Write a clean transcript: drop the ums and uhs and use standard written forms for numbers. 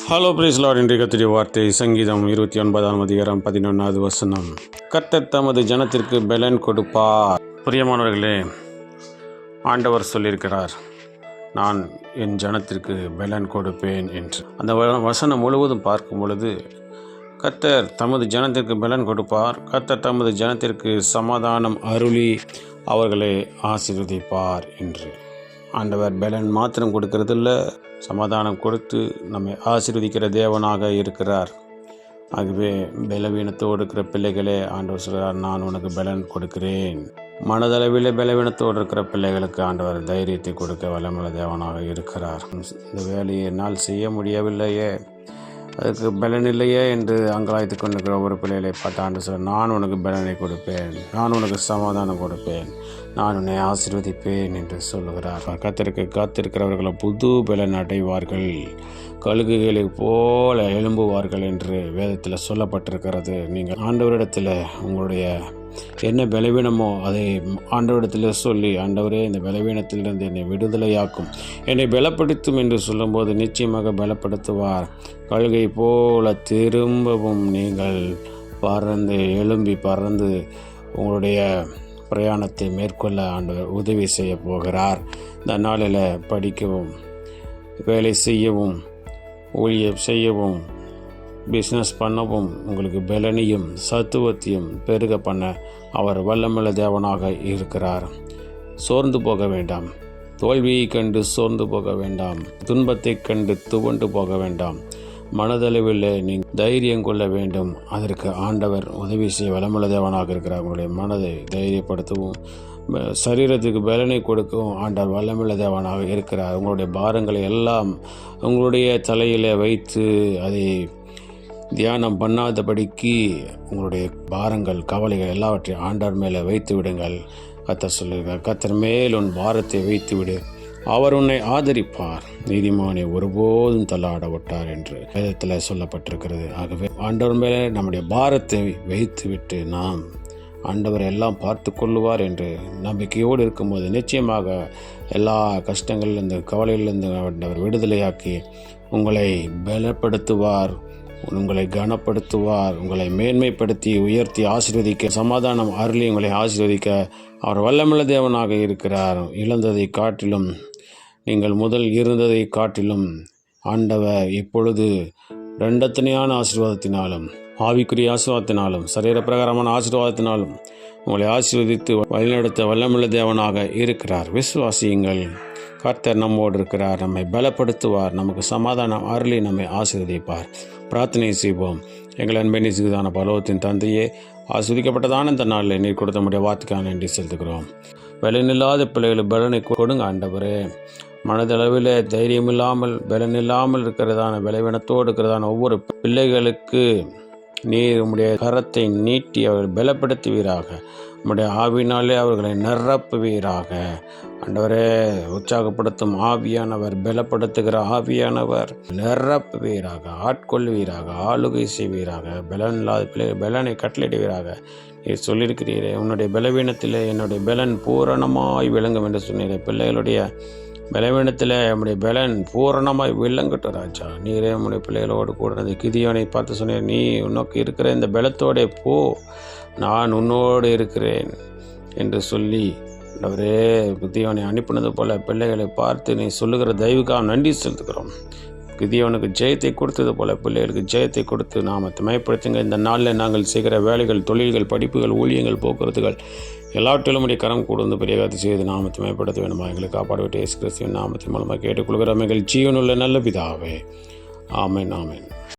Hello price Lord. இன்றைய கர்த்தருடைய வார்த்தை சங்கீதம் 29ஆம் அதிகாரம் 11வது வசனம். கர்த்தர் தமது ஜனத்திற்கு பெலன் கொடுப்பார். பிரியமானவர்களே, ஆண்டவர் சொல்லியிருக்கிறார், நான் என் ஜனத்திற்கு பெலன் கொடுப்பேன் என்று. அந்த வசனம் முழுவதும் பார்க்கும் பொழுது கர்த்தர் தமது ஜனத்திற்கு பெலன் கொடுப்பார், கர்த்தர் தமது ஜனத்திற்கு சமாதானம் அருளி அவர்களை ஆசீர்வதிப்பார் என்று. ஆண்டவர் பெலன் மாத்திரம் கொடுக்கறதில்ல, சமாதானம் கொடுத்து நம்மை ஆசீர்வதிக்கிற தேவனாக இருக்கிறார். ஆகவே பலவீனத்தோடு இருக்கிற பிள்ளைகளே, ஆண்டவர் சொல்கிறார், நான் உனக்கு பெலன் கொடுக்கிறேன். மனதளவில் பலவீனத்தோடு இருக்கிற பிள்ளைகளுக்கு ஆண்டவர் தைரியத்தை கொடுக்க வல்லமையுள்ள தேவனாக இருக்கிறார். இந்த வேலையை என்னால் செய்ய முடியவில்லையே, அதுக்கு பலன் இல்லையே என்று அங்கலாய்த்து கொண்டிருக்கிற ஒவ்வொரு பிள்ளைகளை பார்த்து ஆண்டு சொல்ல, நான் உனக்கு பலனை கொடுப்பேன், நான் உனக்கு சமாதானம் கொடுப்பேன், நான் உன்னை ஆசீர்வதிப்பேன் என்று சொல்லுகிறார். காத்திருக்கிறவர்களை புது பலன் அடைவார்கள், கழுகுகளை போல எழும்புவார்கள் என்று வேதத்தில் சொல்லப்பட்டிருக்கிறது. நீங்கள் ஆண்டவரிடத்தில் உங்களுடைய என்ன பலவீனமோ அதை ஆண்டவரிடத்தில் சொல்லி, ஆண்டவரே இந்த பலவீனத்திலிருந்து என்னை விடுதலையாக்கும், என்னை பலப்படுத்தும் என்று சொல்லும்போது நிச்சயமாக பலப்படுத்துவார். கழுகை போல திரும்பவும் நீங்கள் எழும்பி பறந்து உங்களுடைய பிரயாணத்தை மேற்கொள்ள ஆண்டவர் உதவி செய்ய போகிறார். இந்த நாளில் படிக்கவும், வேலை செய்யவும், ஊழியம் செய்யவும், பிஸ்னஸ் பண்ணவும் உங்களுக்கு பலனையும் சத்துவத்தையும் பெருக பண்ண அவர் வல்லமையுள்ள தேவனாக இருக்கிறார். சோர்ந்து போக வேண்டாம், தோல்வியை கண்டு சோர்ந்து போக வேண்டாம், துன்பத்தை கண்டு துவண்டு போக வேண்டாம். மனதளவில் நீங்கள் தைரியம் கொள்ள வேண்டும். அதற்கு ஆண்டவர் உதவி செய்ய வல்லமையுள்ள தேவனாக இருக்கிறார். உங்களுடைய மனதை தைரியப்படுத்தவும், சரீரத்துக்கு பலனை கொடுக்கவும் ஆண்டவர் வல்லமையுள்ள தேவனாக இருக்கிறார். உங்களுடைய பாரங்களை எல்லாம் உங்களுடைய தலையில் வைத்து அதை தியானம் பண்ணாதபடிக்கு உங்களுடைய பாரங்கள், கவலைகள் எல்லாவற்றையும் ஆண்டவர் மேலே வைத்து விடுங்கள். கர்த்தர் சொல்லுகிறார், கர்த்தர் மேல் உன் பாரத்தை வைத்து விடு, அவர் உன்னை ஆதரிப்பார், நீதிமானை ஒருபோதும் தள்ளாட விட்டார் என்று வேதத்தில் சொல்லப்பட்டிருக்கிறது. ஆகவே ஆண்டவர் மேலே நம்முடைய பாரத்தை வைத்து விட்டு நாம் ஆண்டவர் எல்லாம் பார்த்து கொள்ளுவார் என்று நம்பிக்கையோடு இருக்கும்போது நிச்சயமாக எல்லா கஷ்டங்களிலிருந்து, கவலையிலிருந்து ஆண்டவர் விடுதலையாக்கி உங்களை பலப்படுத்துவார், உங்களை கனப்படுத்துவார், உங்களை மேன்மைப்படுத்தி உயர்த்தி ஆசீர்வதிக்க, சமாதானம் அருளி உங்களை ஆசீர்வதிக்க அவர் வல்லமையுள்ள தேவனாக இருக்கிறார். இழந்ததை காட்டிலும், நீங்கள் முதல் இருந்ததை காட்டிலும் ஆண்டவர் இப்பொழுது ரெண்டத்தனையான ஆசீர்வாதத்தினாலும், ஆவிக்குரிய ஆசீர்வாதத்தினாலும், சரீரப்பிரகாரமான ஆசீர்வாதத்தினாலும் உங்களை ஆசீர்வதித்து வழிநடத்த வல்லமையுள்ள தேவனாக இருக்கிறார். விசுவாசியுங்கள், கர்த்தர் நம்மோடு இருக்கிறார், நம்மை பலப்படுத்துவார், நமக்கு சமாதானம் அருளி நம்மை ஆசீர்வதிப்பார். பிரார்த்தனை செய்வோம். எங்கள் அன்பை நேசிக்கிறதான பரலோகத்தின் தந்தையே, ஆஸ்வதிக்கப்பட்டதான இந்த நாளில் நீர் கொடுத்த முடிய வார்த்தைக்காக நன்றி செலுத்துகிறோம். பலனில்லாத பிள்ளைகளுக்கு பலனை கொடுங்க ஆண்டவரே. மனதளவில் தைரியம் இல்லாமல், பலன் இல்லாமல் இருக்கிறதான, பலவீனத்தோடு இருக்கிறதான ஒவ்வொரு பிள்ளைகளுக்கு நீர் உம்முடைய கரத்தை நீட்டி அவர்கள் பலப்படுத்துவீராக. உம்முடைய ஆவினாலே அவர்களை நிரப்புவீராக. ஆண்டவரே, உற்சாகப்படுத்தும் ஆவியானவர், பலப்படுத்துகிற ஆவியானவர் நிரப்புவீராக, ஆட்கொள்வீராக, ஆளுகை செய்வீராக. பலன் இல்லாத பிள்ளைகள் பலனை கட்டளையிடுவீராக. நீர் சொல்லியிருக்கிறீரே, உன்னுடைய பலவீனத்தில் என்னுடைய பலன் பூரணமாய் விளங்கும் என்று சொன்னீரே. பிள்ளைகளுடைய பலவீனத்தில் நம்முடைய பலன் பூரணமாய் விளங்கட்டும் ராஜா. நீரே நம்முடைய பிள்ளைகளோடு கூட கிதியோனை பார்த்து சொன்னீர், நீ உனக்கு இருக்கிற இந்த பலத்தோட போ, நான் உன்னோடு இருக்கிறேன் என்று சொல்லி அவரே கிதியோனை அனுப்பினது போல பிள்ளைகளை பார்த்து நீ சொல்லுகிற தயவுக்காக நன்றி செலுத்துகிறோம். கிதியோனுக்கு ஜெயத்தை கொடுத்தது போல பிள்ளைகளுக்கு ஜெயத்தை கொடுத்து நாமத்தை மயப்படுத்துங்க. இந்த நாளில் நாங்கள் செய்கிற வேலைகள், தொழில்கள், படிப்புகள், ஊழியங்கள், போக்குவரத்துகள் எல்லாவற்றிலும் உடைய கரம் கூர்ந்து பெரிய காத்து செய்து நாமத்தை மயப்படுத்த வேண்டுமா எங்களுக்கு காப்பாடுவிட்டு இயேசு கிறிஸ்துவின் நாமத்தின் மூலமாக கேட்டுக்கொள்கிறோம் எங்கள் ஜீவனுள்ள நல்ல பிதாவே. ஆமென், ஆமென்.